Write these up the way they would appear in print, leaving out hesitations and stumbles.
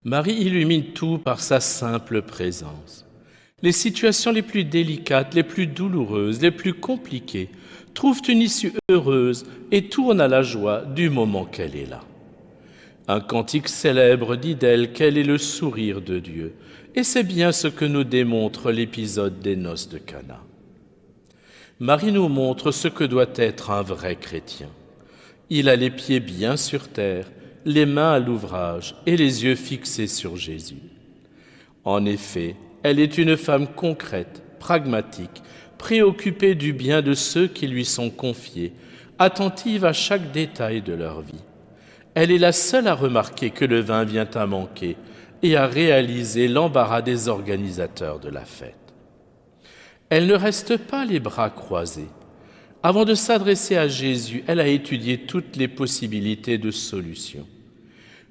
Marie illumine tout par sa simple présence. Les situations les plus délicates, les plus douloureuses, les plus compliquées trouvent une issue heureuse et tournent à la joie du moment qu'elle est là. Un cantique célèbre dit d'elle qu'elle est le sourire de Dieu, et c'est bien ce que nous démontre l'épisode des noces de Cana. Marie nous montre ce que doit être un vrai chrétien. Il a les pieds bien sur terre, les mains à l'ouvrage et les yeux fixés sur Jésus. En effet, elle est une femme concrète, pragmatique, préoccupée du bien de ceux qui lui sont confiés, attentive à chaque détail de leur vie. Elle est la seule à remarquer que le vin vient à manquer et à réaliser l'embarras des organisateurs de la fête. Elle ne reste pas les bras croisés. Avant de s'adresser à Jésus, elle a étudié toutes les possibilités de solutions.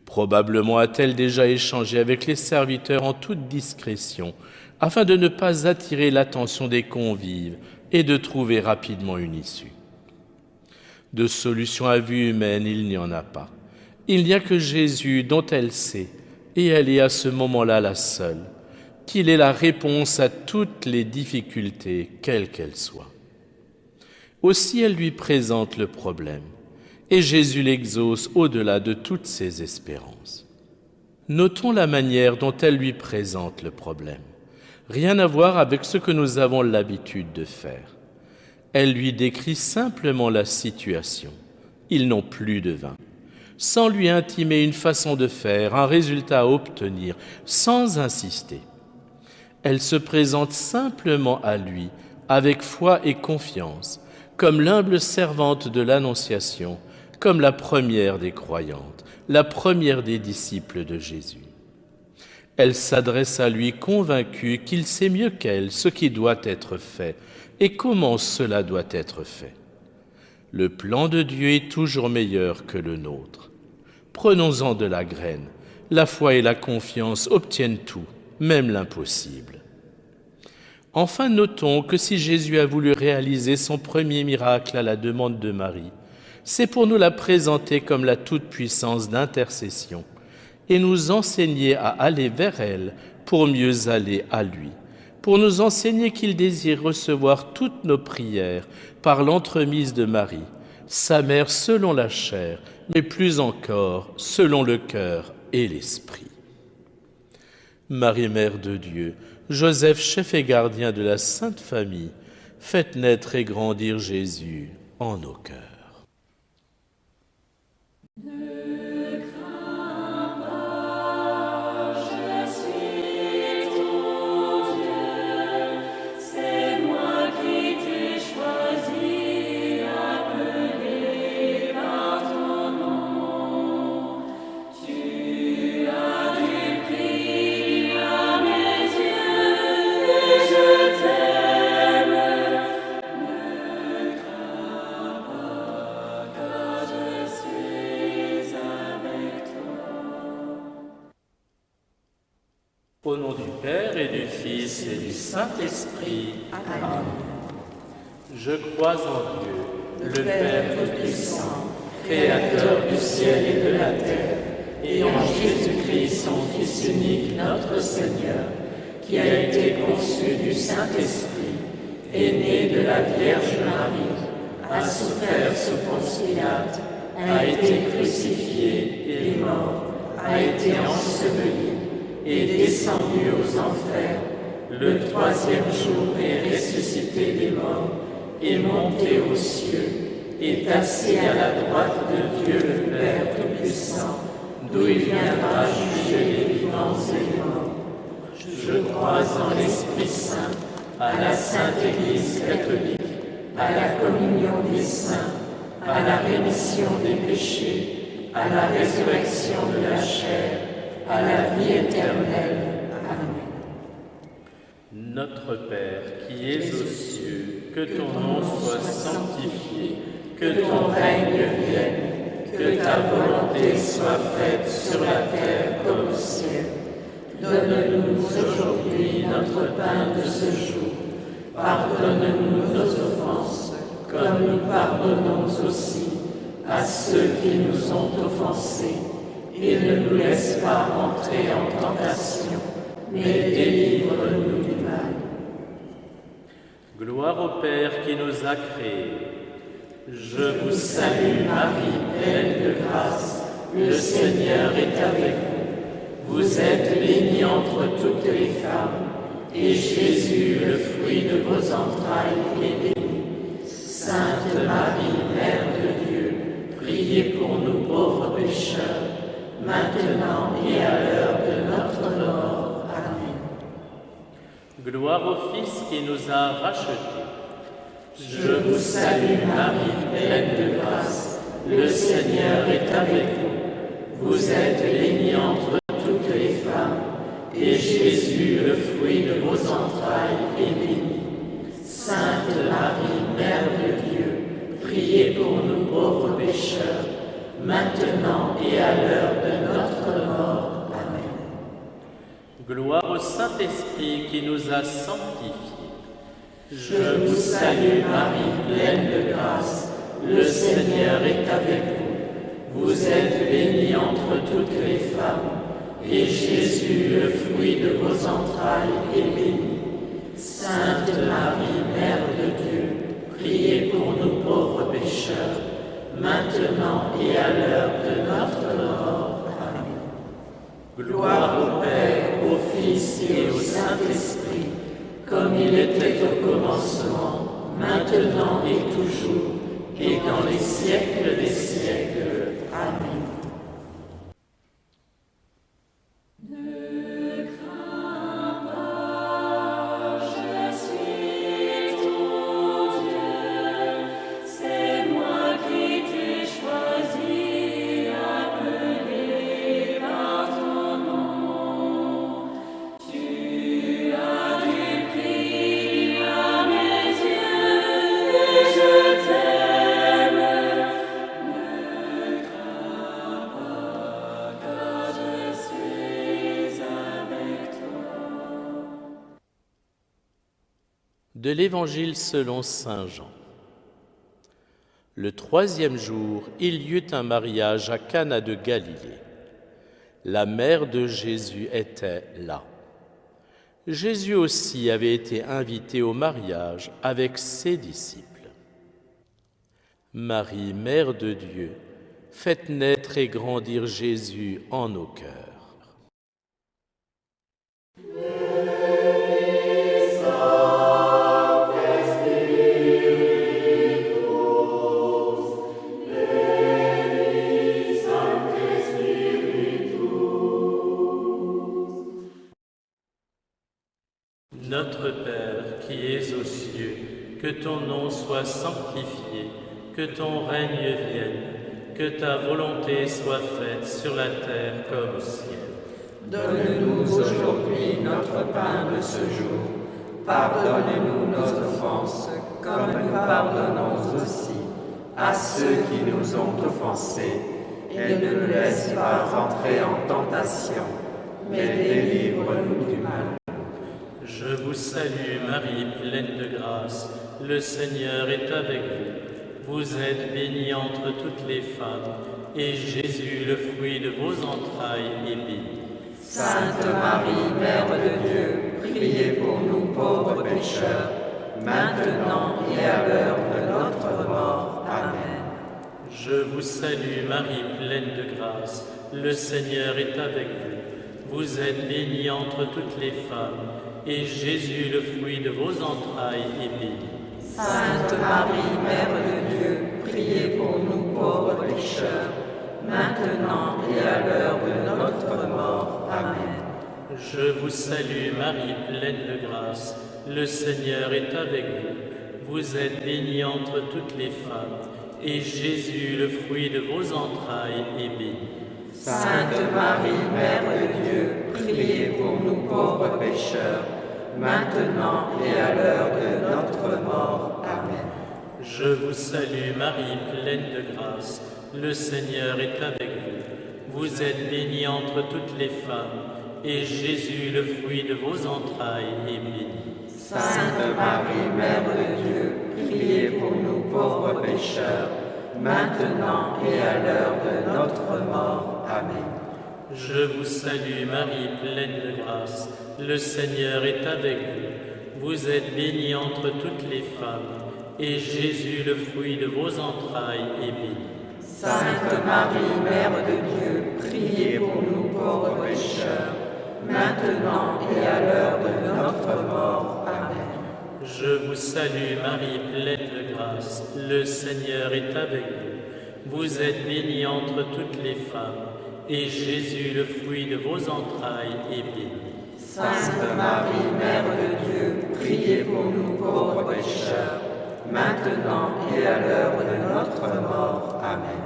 Probablement a-t-elle déjà échangé avec les serviteurs en toute discrétion, afin de ne pas attirer l'attention des convives et de trouver rapidement une issue. De solution à vue humaine, il n'y en a pas. Il n'y a que Jésus dont elle sait, et elle est à ce moment-là la seule, qu'il est la réponse à toutes les difficultés, quelles qu'elles soient. Aussi elle lui présente le problème, et Jésus l'exauce au-delà de toutes ses espérances. Notons la manière dont elle lui présente le problème. Rien à voir avec ce que nous avons l'habitude de faire. Elle lui décrit simplement la situation. Ils n'ont plus de vin. Sans lui intimer une façon de faire, un résultat à obtenir, sans insister. Elle se présente simplement à lui, avec foi et confiance, comme l'humble servante de l'Annonciation, comme la première des croyantes, la première des disciples de Jésus. Elle s'adresse à lui convaincue qu'il sait mieux qu'elle ce qui doit être fait et comment cela doit être fait. Le plan de Dieu est toujours meilleur que le nôtre. Prenons-en de la graine. La foi et la confiance obtiennent tout, même l'impossible. Enfin, notons que si Jésus a voulu réaliser son premier miracle à la demande de Marie, c'est pour nous la présenter comme la toute-puissance d'intercession et nous enseigner à aller vers elle pour mieux aller à lui, pour nous enseigner qu'il désire recevoir toutes nos prières par l'entremise de Marie, sa mère selon la chair, mais plus encore selon le cœur et l'esprit. Marie, Mère de Dieu, Joseph, chef et gardien de la Sainte Famille, faites naître et grandir Jésus en nos cœurs. Au nom du Père et du Fils et du Saint-Esprit. Amen. Je crois en Dieu, le Père Tout-Puissant, Créateur du ciel et de la terre, et en Jésus-Christ, son Fils unique, notre Seigneur, qui a été conçu du Saint-Esprit, est né de la Vierge Marie, a souffert sous Ponce Pilate, a été crucifié et mort, a été enseveli, est descendu aux enfers, le troisième jour est ressuscité des morts, est monté aux cieux, est assis à la droite de Dieu le Père Tout-Puissant, d'où il viendra juger les vivants et les morts. Je crois en l'Esprit Saint, à la Sainte Église catholique, à la communion des saints, à la rémission des péchés, à la résurrection de la chair, à la vie éternelle. Amen. Notre Père, qui es aux cieux, que ton nom soit sanctifié, que ton règne vienne, que ta volonté soit faite sur la terre comme au ciel. Donne-nous aujourd'hui notre pain de ce jour. Pardonne-nous nos offenses, comme nous pardonnons aussi à ceux qui nous ont offensés. et ne nous laisse pas entrer en tentation, mais délivre-nous du mal. Gloire au Père qui nous a créés. Je vous salue Marie, pleine de grâce, le Seigneur est avec vous. Vous êtes bénie entre toutes les femmes, et Jésus, le fruit de vos entrailles, est béni. Sainte Marie, Mère de Dieu, priez pour nous pauvres pécheurs, maintenant et à l'heure de notre mort. Amen. Gloire au Fils qui nous a rachetés. Je vous salue Marie, pleine de grâce, le Seigneur est avec vous. Vous êtes bénie entre toutes les femmes, et Jésus, le fruit de vos entrailles, est béni. Sainte Marie, Mère de Dieu, priez pour nous pauvres pécheurs, maintenant et à l'heure de notre mort. Amen. Gloire au Saint-Esprit qui nous a sanctifiés. Je vous salue Marie, pleine de grâce, le Seigneur est avec vous. Vous êtes bénie entre toutes les femmes, et Jésus, le fruit de vos entrailles, est béni. Sainte Marie, Mère de Dieu, priez pour nous pauvres pécheurs, maintenant et à l'heure de notre mort. Amen. Gloire au Père, au Fils et au Saint-Esprit, comme il était au commencement, maintenant et toujours, et dans les siècles des siècles. Amen. De l'Évangile selon saint Jean. Le 3e jour, il y eut un mariage à Cana de Galilée. La mère de Jésus était là. Jésus aussi avait été invité au mariage avec ses disciples. Marie, Mère de Dieu, faites naître et grandir Jésus en nos cœurs. Notre Père qui es aux cieux, que ton nom soit sanctifié, que ton règne vienne, que ta volonté soit faite sur la terre comme au ciel. Donne-nous aujourd'hui notre pain de ce jour. Pardonne-nous nos offenses, comme nous pardonnons aussi à ceux qui nous ont offensés. Et ne nous laisse pas entrer en tentation, mais délivre-nous du mal. Je vous salue Marie, pleine de grâce, le Seigneur est avec vous. Vous êtes bénie entre toutes les femmes, et Jésus, le fruit de vos entrailles, est béni. Sainte Marie, Mère de Dieu, priez pour nous pauvres pécheurs, maintenant et à l'heure de notre mort. Amen. Je vous salue Marie, pleine de grâce, le Seigneur est avec vous. Vous êtes bénie entre toutes les femmes, et Jésus, le fruit de vos entrailles, est béni. Sainte Marie, Mère de Dieu, priez pour nous pauvres pécheurs, maintenant et à l'heure de notre mort. Amen. Je vous salue Marie, pleine de grâce, le Seigneur est avec vous. Vous êtes bénie entre toutes les femmes, et Jésus, le fruit de vos entrailles, est béni. Sainte Marie, Mère de Dieu, priez pour nous pauvres pécheurs, maintenant et à l'heure de notre mort. Amen. Je vous salue Marie, pleine de grâce, le Seigneur est avec vous. Vous êtes bénie entre toutes les femmes, et Jésus, le fruit de vos entrailles, est béni. Sainte Marie, Mère de Dieu, priez pour nous pauvres pécheurs, maintenant et à l'heure de notre mort. Amen. Je vous salue Marie, pleine de grâce, le Seigneur est avec vous. Vous êtes bénie entre toutes les femmes, et Jésus, le fruit de vos entrailles, est béni. Sainte Marie, Mère de Dieu, priez pour nous pauvres pécheurs, maintenant et à l'heure de notre mort. Amen. Je vous salue Marie, pleine de grâce, le Seigneur est avec vous. Vous êtes bénie entre toutes les femmes, et Jésus, le fruit de vos entrailles, est béni. Sainte Marie, Mère de Dieu, priez pour nous pauvres pécheurs, maintenant et à l'heure de notre mort. Amen.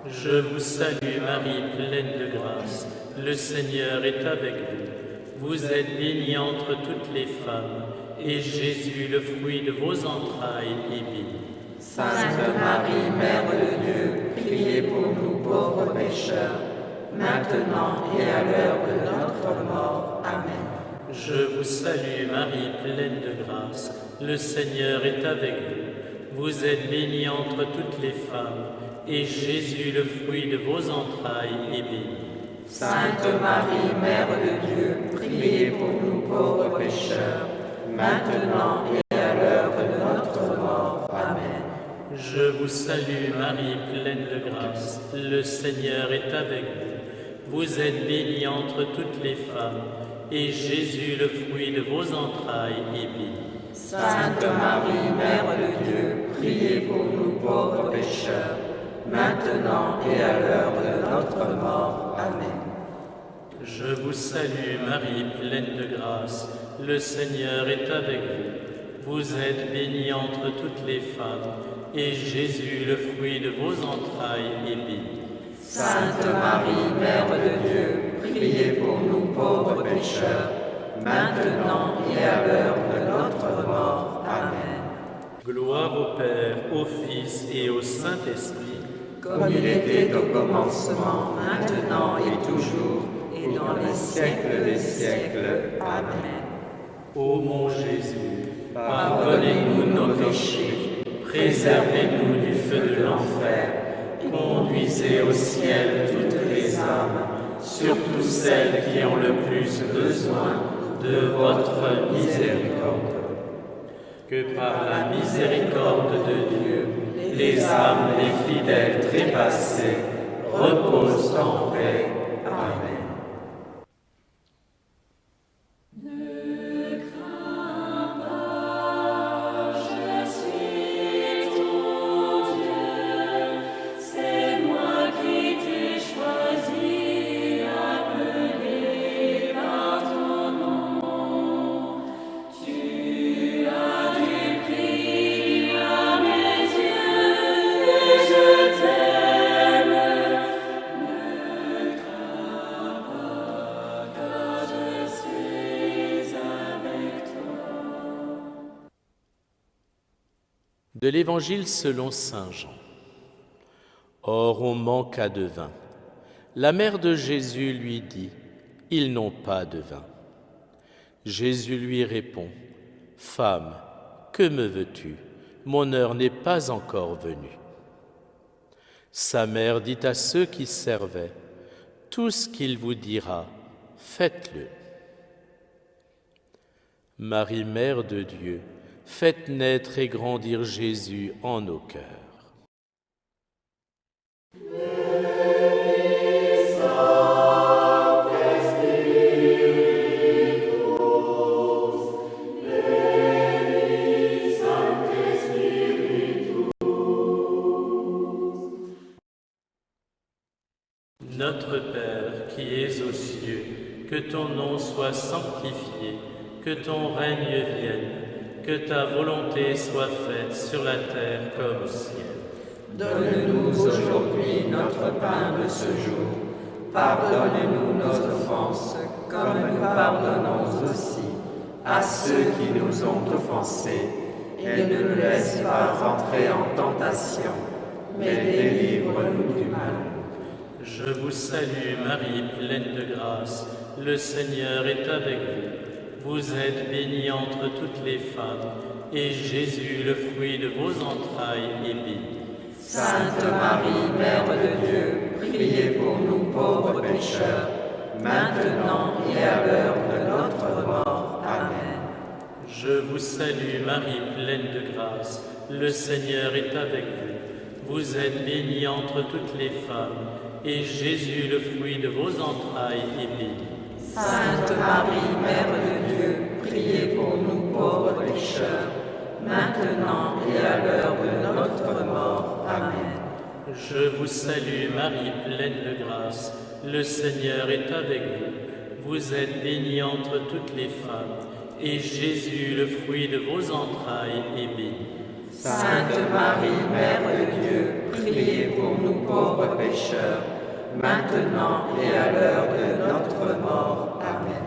Je vous salue Marie, pleine de grâce, le Seigneur est avec vous. Vous êtes bénie entre toutes les femmes, et Jésus, le fruit de vos entrailles, est béni. Sainte Marie, Mère de Dieu, priez pour nous pauvres pécheurs, maintenant et à l'heure de notre mort. Amen. Je vous salue Marie, pleine de grâce, le Seigneur est avec vous. Vous êtes bénie entre toutes les femmes, et Jésus, le fruit de vos entrailles, est béni. Sainte Marie, Mère de Dieu, priez pour nous pauvres pécheurs, maintenant et à l'heure de notre mort. Amen. Je vous salue Marie, pleine de grâce, le Seigneur est avec vous. Vous êtes bénie entre toutes les femmes, et Jésus, le fruit de vos entrailles, est béni. Sainte Marie, Mère de Dieu, priez pour nous pauvres pécheurs, maintenant et à l'heure de notre mort. Amen. Je vous salue Marie, pleine de grâce, le Seigneur est avec vous. Vous êtes bénie entre toutes les femmes, et Jésus, le fruit de vos entrailles, est béni. Sainte Marie, Mère de Dieu, priez pour nous pauvres pécheurs, maintenant et à l'heure de notre mort. Amen. Gloire au Père, au Fils et au Saint-Esprit, comme il était au commencement, maintenant et toujours, et dans les siècles des siècles. Amen. Ô mon Jésus, pardonnez-nous nos péchés, préservez-nous du feu de l'enfer, conduisez au ciel toutes les âmes, surtout celles qui ont le plus besoin de votre miséricorde. Que par la miséricorde de Dieu, les âmes des fidèles trépassés reposent en paix. Amen. De l'Évangile selon saint Jean. Or, on manqua de vin. La mère de Jésus lui dit, « Ils n'ont pas de vin. » Jésus lui répond, « Femme, que me veux-tu? Mon heure n'est pas encore venue. » Sa mère dit à ceux qui servaient, « Tout ce qu'il vous dira, faites-le. » Marie, Mère de Dieu, faites naître et grandir Jésus en nos cœurs. Notre Père qui es aux cieux, que ton nom soit sanctifié, que ton règne vienne, que ta volonté soit faite sur la terre comme au ciel. Donne-nous aujourd'hui notre pain de ce jour. Pardonne-nous nos offenses, comme nous pardonnons aussi à ceux qui nous ont offensés. Et ne nous laisse pas entrer en tentation, mais délivre-nous du mal. Je vous salue Marie, pleine de grâce, le Seigneur est avec vous. Vous êtes bénie entre toutes les femmes, et Jésus, le fruit de vos entrailles, est béni. Sainte Marie, Mère de Dieu, priez pour nous pauvres pécheurs, maintenant et à l'heure de notre mort. Amen. Je vous salue Marie, pleine de grâce, le Seigneur est avec vous. Vous êtes bénie entre toutes les femmes, et Jésus, le fruit de vos entrailles, est béni. Sainte Marie, Mère de Dieu, priez pour nous pauvres pécheurs, maintenant et à l'heure de notre mort. Amen. Je vous salue Marie, pleine de grâce, le Seigneur est avec vous. Vous êtes bénie entre toutes les femmes, et Jésus, le fruit de vos entrailles, est béni. Sainte Marie, Mère de Dieu, priez pour nous pauvres pécheurs, maintenant et à l'heure de notre mort. Amen.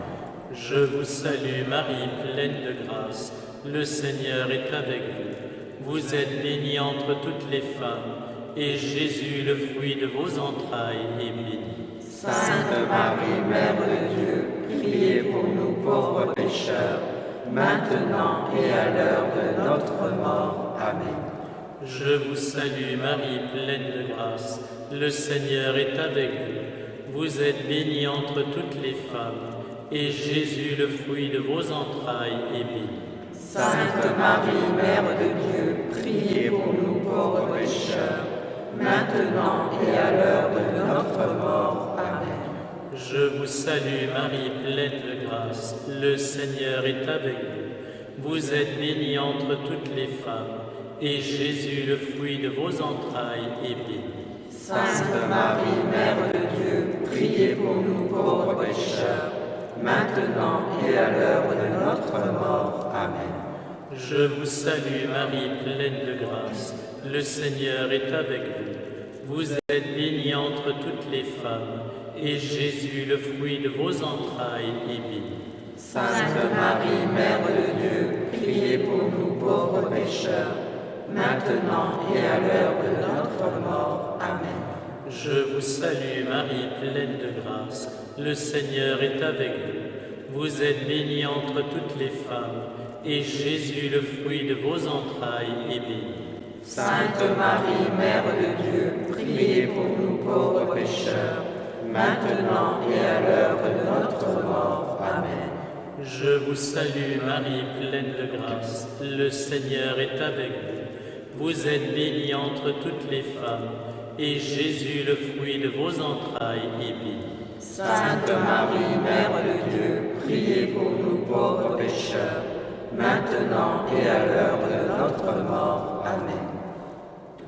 Je vous salue Marie, pleine de grâce, le Seigneur est avec vous. Vous êtes bénie entre toutes les femmes, et Jésus, le fruit de vos entrailles, est béni. Sainte Marie, Mère de Dieu, priez pour nous pauvres pécheurs, maintenant et à l'heure de notre mort. Amen. Je vous salue Marie, pleine de grâce, le Seigneur est avec vous. Vous êtes bénie entre toutes les femmes, et Jésus, le fruit de vos entrailles, est béni. Sainte Marie, Mère de Dieu, priez pour nous pauvres pécheurs, maintenant et à l'heure de notre mort. Amen. Je vous salue Marie, pleine de grâce, le Seigneur est avec vous. Vous êtes bénie entre toutes les femmes, et Jésus, le fruit de vos entrailles, est béni. Sainte Marie, Mère de Dieu, priez pour nous pauvres pécheurs, maintenant et à l'heure de notre mort. Amen. Je vous salue Marie, pleine de grâce, le Seigneur est avec vous. Vous êtes bénie entre toutes les femmes, et Jésus, le fruit de vos entrailles, est béni. Sainte Marie, Mère de Dieu, priez pour nous pauvres pécheurs, maintenant et à l'heure de notre mort. Amen. Je vous salue Marie, pleine de grâce, le Seigneur est avec vous. Vous êtes bénie entre toutes les femmes, et Jésus, le fruit de vos entrailles, est béni. Sainte Marie, Mère de Dieu, priez pour nous pauvres pécheurs, maintenant et à l'heure de notre mort. Amen. Je vous salue Marie, pleine de grâce, le Seigneur est avec vous. Vous êtes bénie entre toutes les femmes, et Jésus, le fruit de vos entrailles, est béni. Sainte Marie, Mère de Dieu, priez pour nous pauvres pécheurs, maintenant et à l'heure de notre mort. Amen.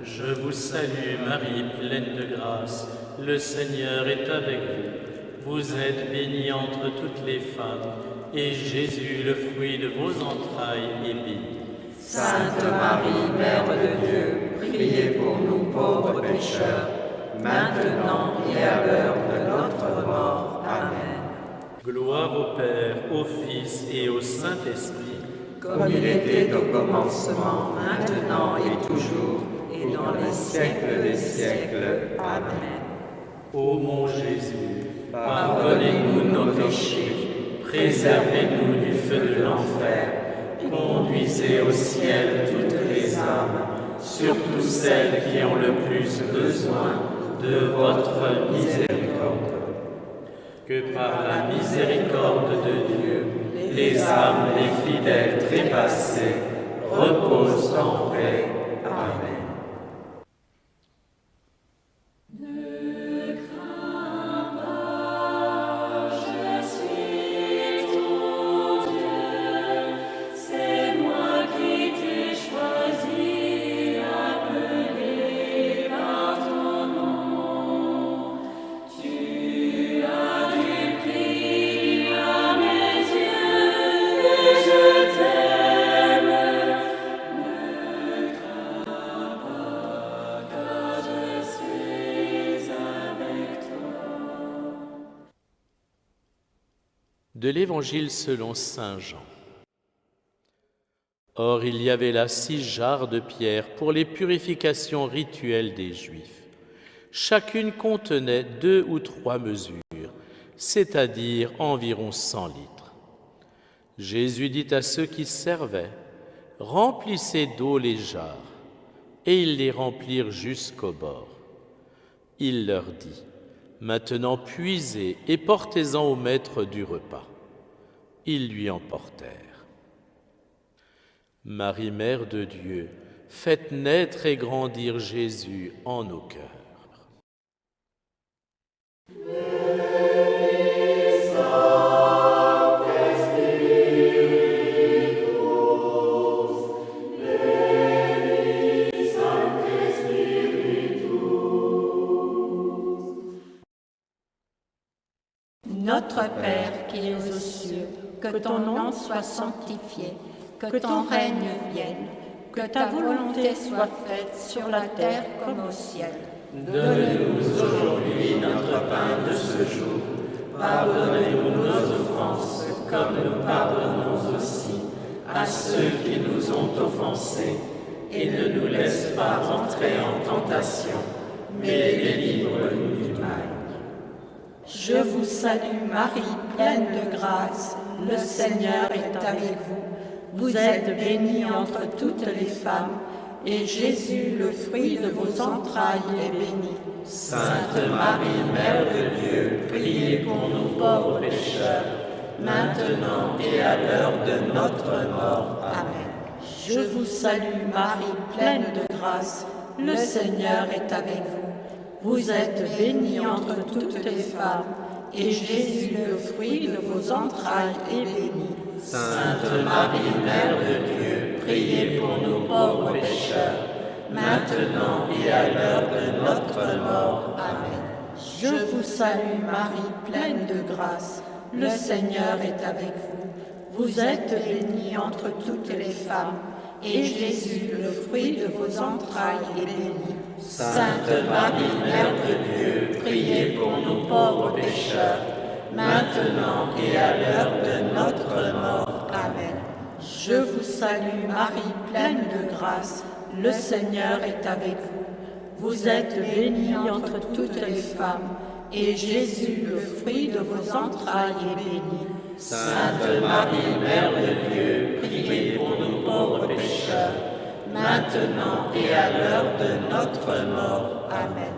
Je vous salue Marie, pleine de grâce, le Seigneur est avec vous. Vous êtes bénie entre toutes les femmes, et Jésus, le fruit de vos entrailles, est béni. Sainte Marie, Mère de Dieu, priez pour nous pauvres pécheurs, maintenant et à l'heure de notre mort. Amen. Gloire au Père, au Fils et au Saint-Esprit, comme il était au commencement, maintenant et toujours, et dans les siècles des siècles. Amen. Ô mon Jésus, Pardonnez-nous nos péchés, préservez-nous du feu de l'enfer, conduisez au ciel toutes les âmes, surtout celles qui ont le plus besoin de votre miséricorde. que par la miséricorde de Dieu, Les âmes des fidèles trépassés reposent en paix. Amen. De l'Évangile selon saint Jean. Or, il y avait là 6 jarres de pierre pour les purifications rituelles des Juifs. Chacune contenait 2 ou 3 mesures, c'est-à-dire environ 100 litres. Jésus dit à ceux qui servaient, « Remplissez d'eau les jarres. » Et ils les remplirent jusqu'au bord. Il leur dit, « Maintenant puisez et portez-en au maître du repas. » Ils lui emportèrent. Marie, Mère de Dieu, faites naître et grandir Jésus en nos cœurs. Notre Père qui es aux cieux, que ton nom soit sanctifié, que ton règne vienne, que ta volonté soit faite sur la terre comme au ciel. Donne-nous aujourd'hui notre pain de ce jour. Pardonne-nous nos offenses, comme nous pardonnons aussi à ceux qui nous ont offensés. Et ne nous laisse pas entrer en tentation, mais délivre-nous du mal. Je vous salue Marie, pleine de grâce, le Seigneur est avec vous. Vous êtes bénie entre toutes les femmes, et Jésus, le fruit de vos entrailles, est béni. Sainte Marie, Mère de Dieu, priez pour nous pauvres pécheurs, maintenant et à l'heure de notre mort. Amen. Je vous salue Marie, pleine de grâce, le Seigneur est avec vous. Vous êtes bénie entre toutes les femmes, et Jésus, le fruit de vos entrailles, est béni. Sainte Marie, Mère de Dieu, priez pour nous pauvres pécheurs, maintenant et à l'heure de notre mort. Amen. Je vous salue Marie, pleine de grâce, le Seigneur est avec vous. Vous êtes bénie entre toutes les femmes, et Jésus, le fruit de vos entrailles, est béni. Sainte Marie, Mère de Dieu, priez pour nous pauvres pécheurs, maintenant et à l'heure de notre mort. Amen. Je vous salue Marie, pleine de grâce, le Seigneur est avec vous. Vous êtes bénie entre toutes les femmes, et Jésus, le fruit de vos entrailles, est béni. Sainte Marie, Mère de Dieu, priez pour nous pauvres pécheurs, maintenant et à l'heure de notre mort. Amen.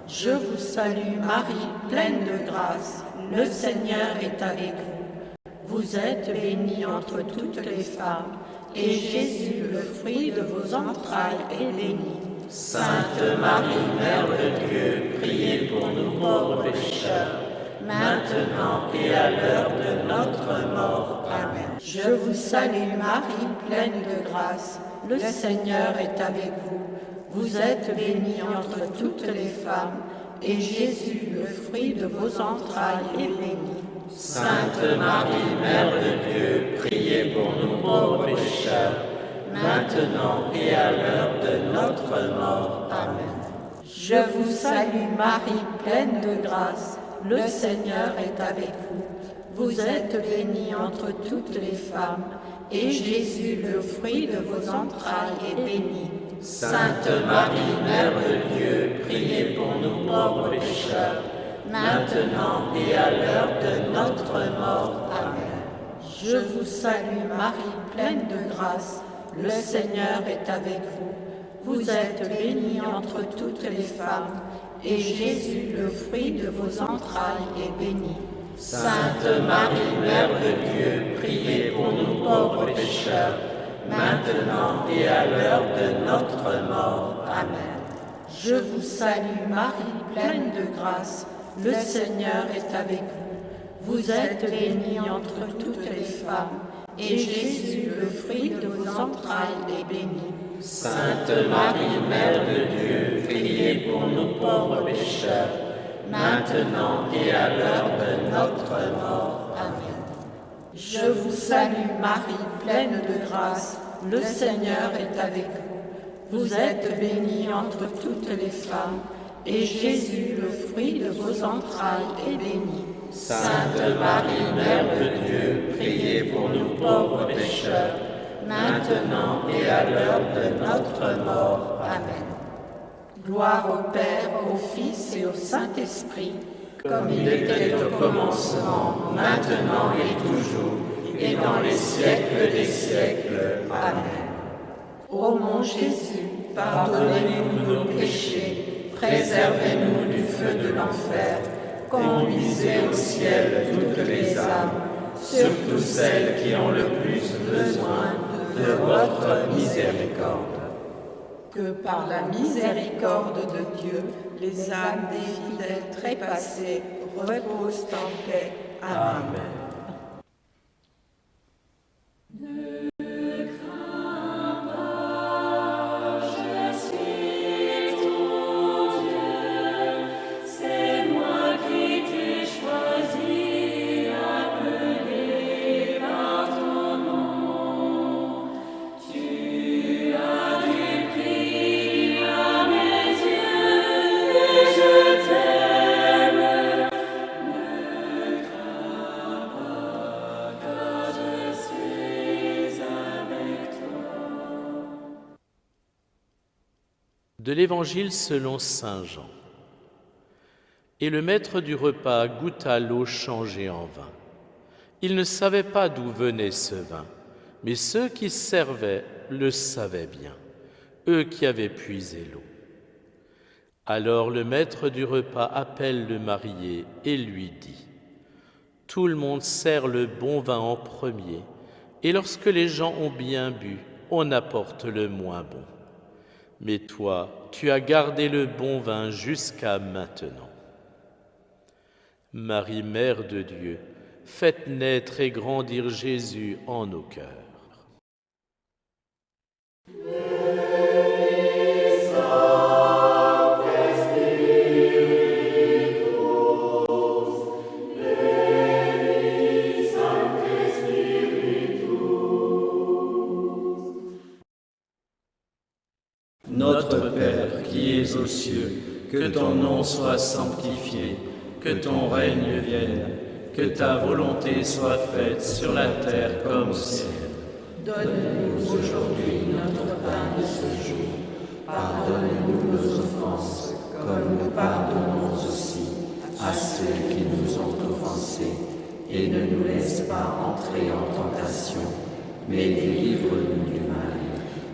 Je vous salue Marie, pleine de grâce, le Seigneur est avec vous. Vous êtes bénie entre toutes les femmes, et Jésus, le fruit de vos entrailles, est béni. Sainte Marie, Mère de Dieu, priez pour nous pauvres pécheurs, maintenant et à l'heure de notre mort. Amen. Je vous salue Marie, pleine de grâce, le Seigneur est avec vous. Vous êtes bénie entre toutes les femmes, et Jésus, le fruit de vos entrailles, est béni. Sainte Marie, Mère de Dieu, priez pour nous pauvres pécheurs, maintenant et à l'heure de notre mort. Amen. Je vous salue Marie, pleine de grâce, le Seigneur est avec vous. Vous êtes bénie entre toutes les femmes, et Jésus, le fruit de vos entrailles, est béni. Sainte Marie, Mère de Dieu, priez pour nous pauvres pécheurs, maintenant et à l'heure de notre mort. Amen. Je vous salue Marie, pleine de grâce, le Seigneur est avec vous. Vous êtes bénie entre toutes les femmes, et Jésus, le fruit de vos entrailles, est béni. Sainte Marie, Mère de Dieu, priez pour nous pauvres pécheurs, maintenant et à l'heure de notre mort. Amen. Je vous salue Marie, pleine de grâce, le Seigneur est avec vous. Vous êtes bénie entre toutes les femmes, et Jésus, le fruit de vos entrailles, est béni. Sainte Marie, Mère de Dieu, priez pour nous pauvres pécheurs, maintenant et à l'heure de notre mort. Amen. Je vous salue Marie, pleine de grâce, le Seigneur est avec vous. Vous êtes bénie entre toutes les femmes, et Jésus, le fruit de vos entrailles, est béni. Sainte Marie, Mère de Dieu, priez pour nous pauvres pécheurs, maintenant et à l'heure de notre mort. Amen. Gloire au Père, au Fils et au Saint-Esprit, comme il était au commencement, maintenant et toujours, et dans les siècles des siècles. Amen. Ô mon Jésus, pardonnez-nous nos péchés, préservez-nous du feu de l'enfer, conduisez au ciel toutes les âmes, surtout celles qui ont le plus besoin de votre miséricorde. Que par la miséricorde de Dieu, les âmes des fidèles trépassés reposent en paix. Amen. De l'Évangile selon saint Jean. Et le maître du repas goûta l'eau changée en vin. Il ne savait pas d'où venait ce vin, mais ceux qui servaient le savaient bien, eux qui avaient puisé l'eau. Alors le maître du repas appelle le marié et lui dit : « Tout le monde sert le bon vin en premier, et lorsque les gens ont bien bu, on apporte le moins bon. Mais toi, tu as gardé le bon vin jusqu'à maintenant. » Marie, Mère de Dieu, faites naître et grandir Jésus en nos cœurs. Notre Père qui es aux cieux, que ton nom soit sanctifié, que ton règne vienne, que ta volonté soit faite sur la terre comme au ciel. Donne-nous aujourd'hui notre pain de ce jour. Pardonne-nous nos offenses, comme nous pardonnons aussi à ceux qui nous ont offensés. Et ne nous laisse pas entrer en tentation, mais délivre-nous du mal.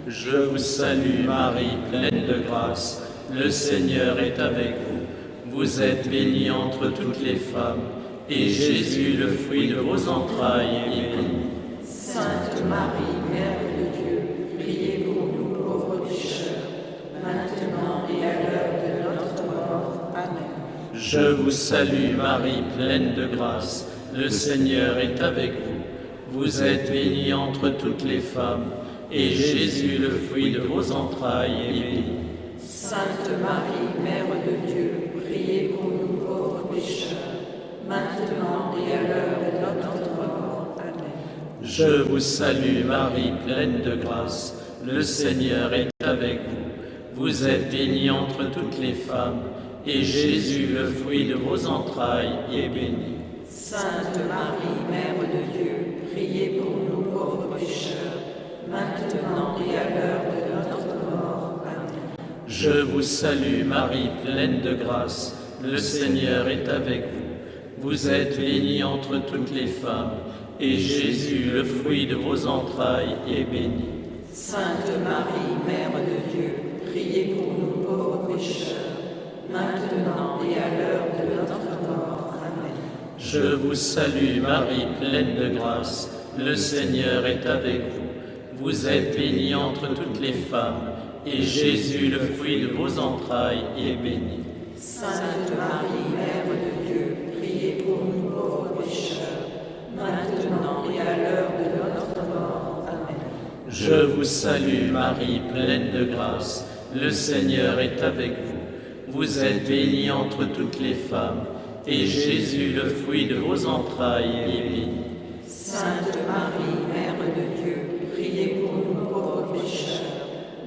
Je vous salue Marie, pleine de grâce, le Seigneur est avec vous. Vous êtes bénie entre toutes les femmes, et Jésus, le fruit de vos entrailles, est béni. Sainte Marie, Mère de Dieu, priez pour nous pauvres pécheurs, maintenant et à l'heure de notre mort. Amen. Je vous salue Marie, pleine de grâce, le Seigneur est avec vous. Vous êtes bénie entre toutes les femmes, et Jésus, le fruit de vos entrailles, est béni. Sainte Marie, Mère de Dieu, priez pour nous pauvres pécheurs, maintenant et à l'heure de notre mort. Amen. Je vous salue Marie, pleine de grâce, le Seigneur est avec vous. Vous êtes bénie entre toutes les femmes, et Jésus, le fruit de vos entrailles, est béni. Sainte Marie, Mère de Dieu, priez pour nous pauvres pécheurs, maintenant et à l'heure de notre mort. Amen. Je vous salue Marie, pleine de grâce, le Seigneur est avec vous. Vous êtes bénie entre toutes les femmes, et Jésus, le fruit de vos entrailles, est béni. Sainte Marie, Mère de Dieu, priez pour nous pauvres pécheurs, maintenant et à l'heure de notre mort. Amen. Je vous salue Marie, pleine de grâce, le Seigneur est avec vous. Vous êtes bénie entre toutes les femmes, et Jésus, le fruit de vos entrailles, est béni. Sainte Marie, Mère de Dieu, priez pour nous pauvres pécheurs, maintenant et à l'heure de notre mort. Amen. Je vous salue Marie, pleine de grâce, le Seigneur est avec vous. Vous êtes bénie entre toutes les femmes, et Jésus, le fruit de vos entrailles, est béni. Sainte Marie, Mère de Dieu, priez pour nous pauvres pécheurs,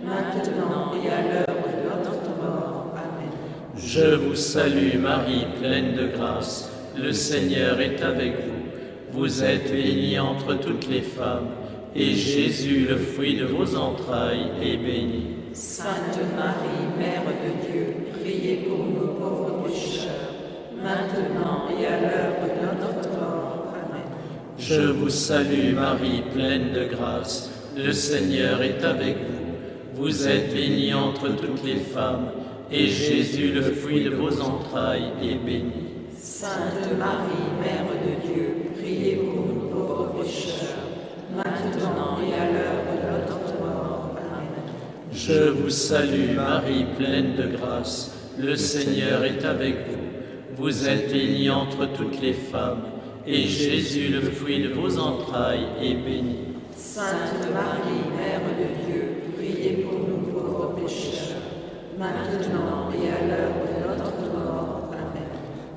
maintenant et à l'heure de notre mort. Amen. Je vous salue Marie, pleine de grâce, le Seigneur est avec vous. Vous êtes bénie entre toutes les femmes, et Jésus, le fruit de vos entrailles, est béni. Sainte Marie, Mère de Dieu, priez pour nous pauvres pécheurs, maintenant et à l'heure de notre mort. Amen. Je vous salue Marie, pleine de grâce, le Seigneur est avec vous. Vous êtes bénie entre toutes les femmes, et Jésus, le fruit de vos entrailles, est béni. Sainte Marie, Mère de Dieu, priez pour nous pauvres pécheurs, maintenant et à l'heure de notre mort. Amen. Je vous salue Marie, pleine de grâce, le Seigneur est avec vous. Vous êtes bénie entre toutes les femmes, et Jésus, le fruit de vos entrailles, est béni. Sainte Marie, Mère de Dieu, priez pour nous pauvres pécheurs, maintenant et à l'heure de notre mort. Amen.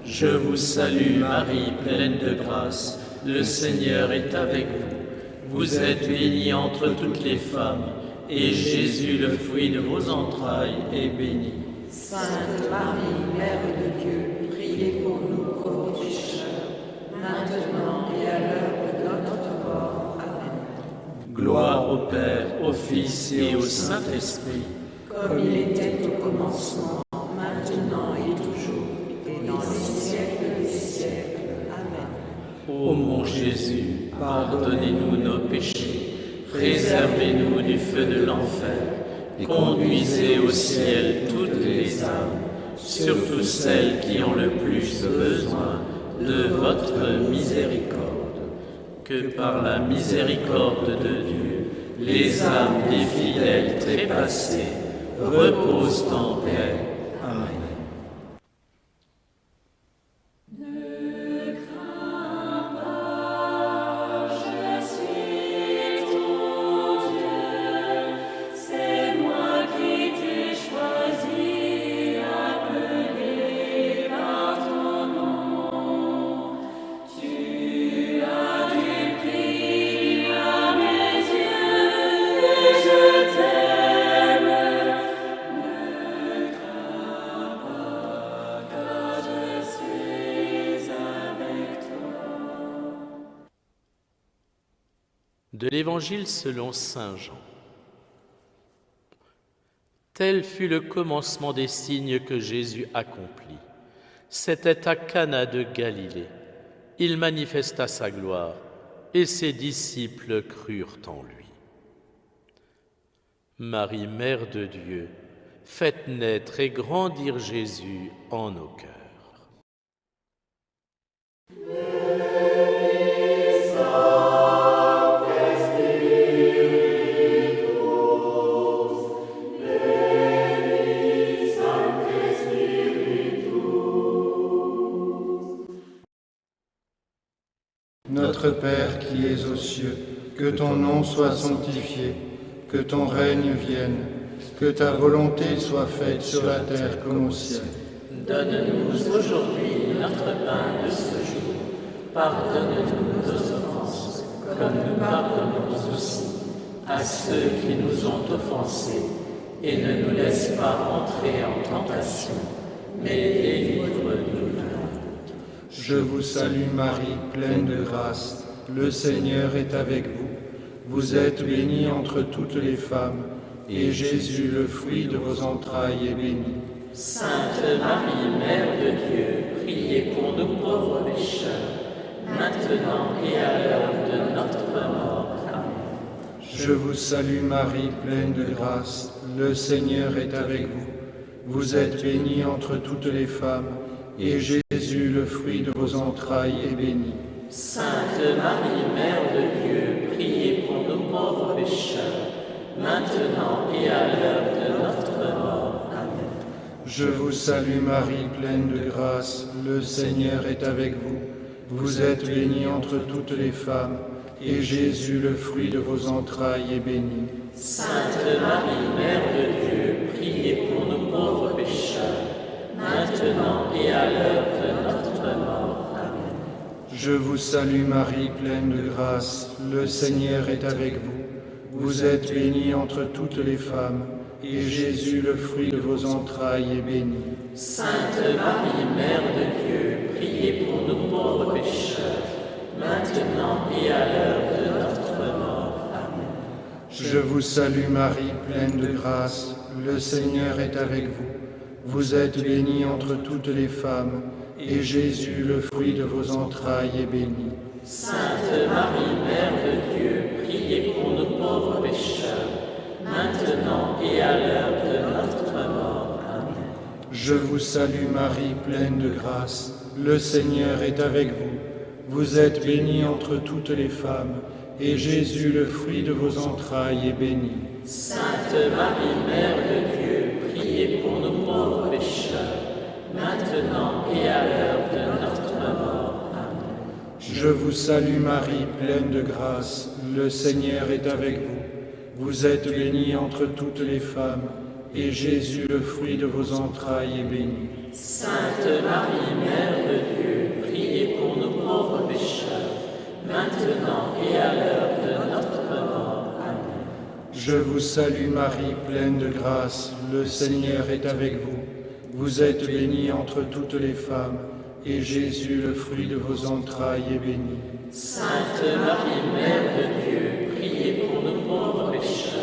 Je vous salue Marie, pleine de grâce, le Seigneur est avec vous. Vous êtes bénie entre toutes les femmes, et Jésus, le fruit de vos entrailles, est béni. Sainte Marie, Mère de Dieu, priez pour nous pauvres pécheurs, maintenant et à l'heure de notre mort. Amen. Gloire au Père, au Fils et au Saint-Esprit, comme il était au commencement, maintenant et toujours, et dans les siècles des siècles. Amen. Ô mon Jésus, pardonnez-nous nos péchés, préservez-nous du feu de l'enfer, et conduisez au ciel toutes les âmes, surtout celles qui ont le plus besoin de votre miséricorde. Que par la miséricorde de Dieu, les âmes des fidèles trépassés reposent en paix. Amen. De l'Évangile selon saint Jean. Tel fut le commencement des signes que Jésus accomplit. C'était à Cana de Galilée. Il manifesta sa gloire, et ses disciples crurent en lui. Marie, Mère de Dieu, faites naître et grandir Jésus en nos cœurs. Notre Père qui es aux cieux, que ton nom soit sanctifié, que ton règne vienne, que ta volonté soit faite sur la terre comme au ciel. Donne-nous aujourd'hui notre pain de ce jour. Pardonne-nous nos offenses, comme nous pardonnons aussi à ceux qui nous ont offensés. Et ne nous laisse pas entrer en tentation, mais délivre-nous du mal. Je vous salue Marie, pleine de grâce, le Seigneur est avec vous. Vous êtes bénie entre toutes les femmes, et Jésus, le fruit de vos entrailles, est béni. Sainte Marie, Mère de Dieu, priez pour nous pauvres pécheurs, maintenant et à l'heure de notre mort. Amen. Je vous salue Marie, pleine de grâce, le Seigneur est avec vous. Vous êtes bénie entre toutes les femmes, et Jésus, le fruit de vos entrailles, est béni. Sainte Marie, Mère de Dieu, priez pour nous pauvres pécheurs, maintenant et à l'heure de notre mort. Amen. Je vous salue Marie, pleine de grâce, le Seigneur est avec vous. Vous êtes bénie entre toutes les femmes, et Jésus, le fruit de vos entrailles, est béni. Sainte Marie, Mère de Dieu, priez pour nous pauvres pécheurs, maintenant et à l'heure de notre mort. Amen. Je vous salue Marie, pleine de grâce, le Seigneur est avec vous. Vous êtes bénie entre toutes les femmes, et Jésus, le fruit de vos entrailles, est béni. Sainte Marie, Mère de Dieu, priez pour nous pauvres pécheurs, maintenant et à l'heure de notre mort. Amen. Je vous salue Marie, pleine de grâce, le Seigneur est avec vous. Vous êtes bénie entre toutes les femmes, et Jésus, le fruit de vos entrailles, est béni. Sainte Marie, Mère de Dieu, priez pour nous pauvres pécheurs, maintenant et à l'heure de notre mort. Amen. Je vous salue Marie, pleine de grâce. Le Seigneur est avec vous. Vous êtes bénie entre toutes les femmes, et Jésus, le fruit de vos entrailles, est béni. Sainte Marie, Mère de Dieu, priez pour nous pauvres pécheurs, maintenant et à l'heure de notre mort. Amen. Je vous salue Marie, pleine de grâce. Le Seigneur est avec vous. Vous êtes bénie entre toutes les femmes, et Jésus, le fruit de vos entrailles, est béni. Sainte Marie, Mère de Dieu, priez pour nous pauvres pécheurs, maintenant et à l'heure de notre mort. Amen. Je vous salue Marie, pleine de grâce. Le Seigneur est avec vous. Vous êtes bénie entre toutes les femmes, et Jésus, le fruit de vos entrailles, est béni. Sainte Marie, Mère de Dieu, priez pour nous pauvres pécheurs,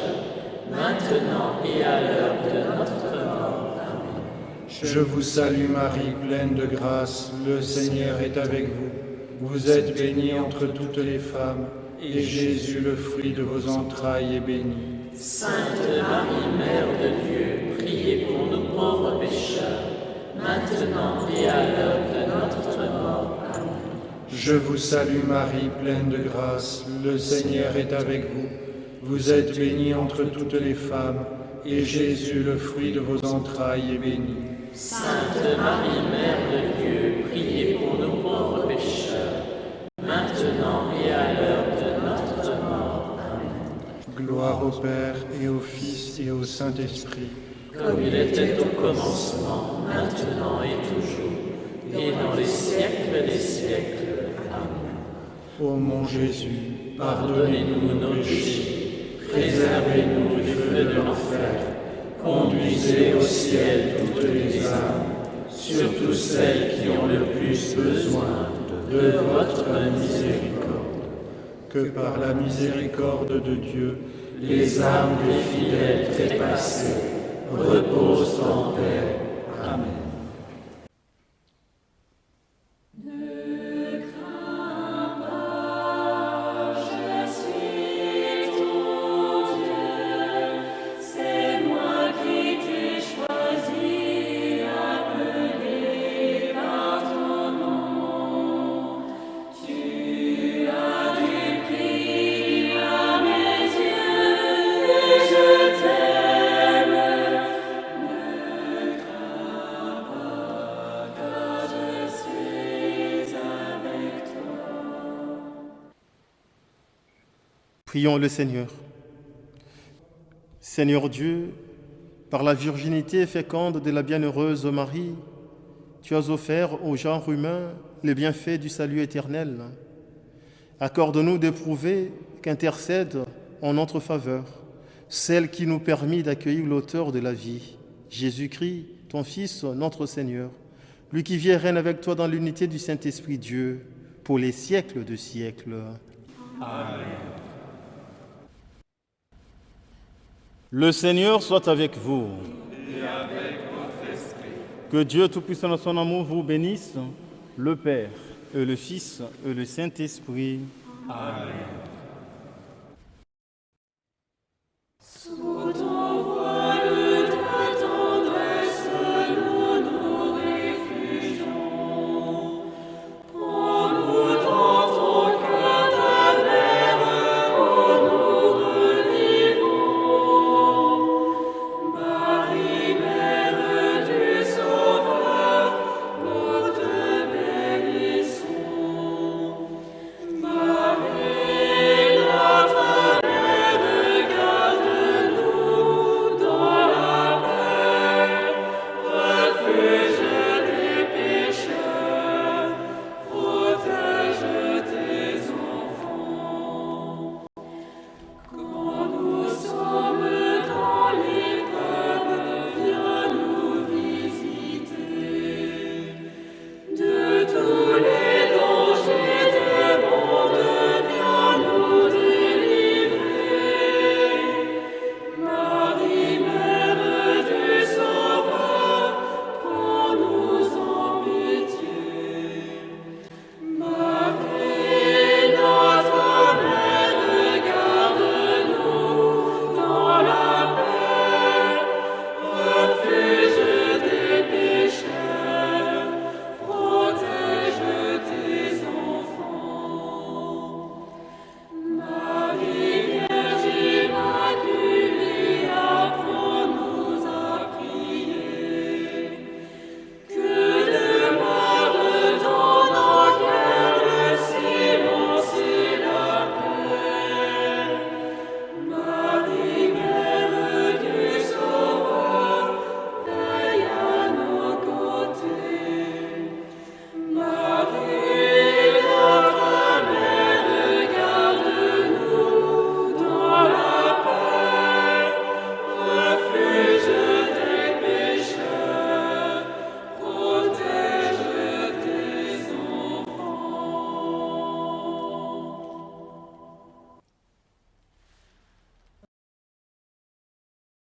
maintenant et à l'heure de notre mort. Amen. Je vous salue Marie, pleine de grâce. Le Seigneur est avec vous. Vous êtes bénie entre toutes les femmes, et Jésus, le fruit de vos entrailles, est béni. Sainte Marie, Mère de Dieu, priez pour nous pauvres pécheurs, maintenant et à l'heure de notre mort. Amen. Je vous salue Marie, pleine de grâce. Le Seigneur est avec vous. Vous êtes bénie entre toutes les femmes, et Jésus, le fruit de vos entrailles, est béni. Sainte Marie, Mère de Dieu, priez pour nous pauvres pécheurs, maintenant et à l'heure de notre mort. Amen. Gloire au Père, et au Fils, et au Saint-Esprit. Comme il était au commencement, maintenant et toujours, et dans les siècles des siècles. Amen. Ô mon Jésus, Pardonnez-nous nos péchés, préservez-nous du feu de l'enfer, conduisez au ciel toutes les âmes, surtout celles qui ont le plus besoin de votre miséricorde. que par la miséricorde de Dieu, Les âmes des fidèles trépassés reposent en paix. Amen. Prions le Seigneur. Seigneur Dieu, par la virginité féconde de la bienheureuse Marie, tu as offert au genre humain les bienfaits du salut éternel. Accorde-nous d'éprouver qu'intercède en notre faveur celle qui nous permit d'accueillir l'auteur de la vie, Jésus-Christ, ton Fils, notre Seigneur, lui qui vit et règne avec toi dans l'unité du Saint-Esprit Dieu, pour les siècles de siècles. Amen. Le Seigneur soit avec vous. Et avec votre esprit. Que Dieu Tout-Puissant dans son amour vous bénisse, le Père et le Fils et le Saint-Esprit. Amen.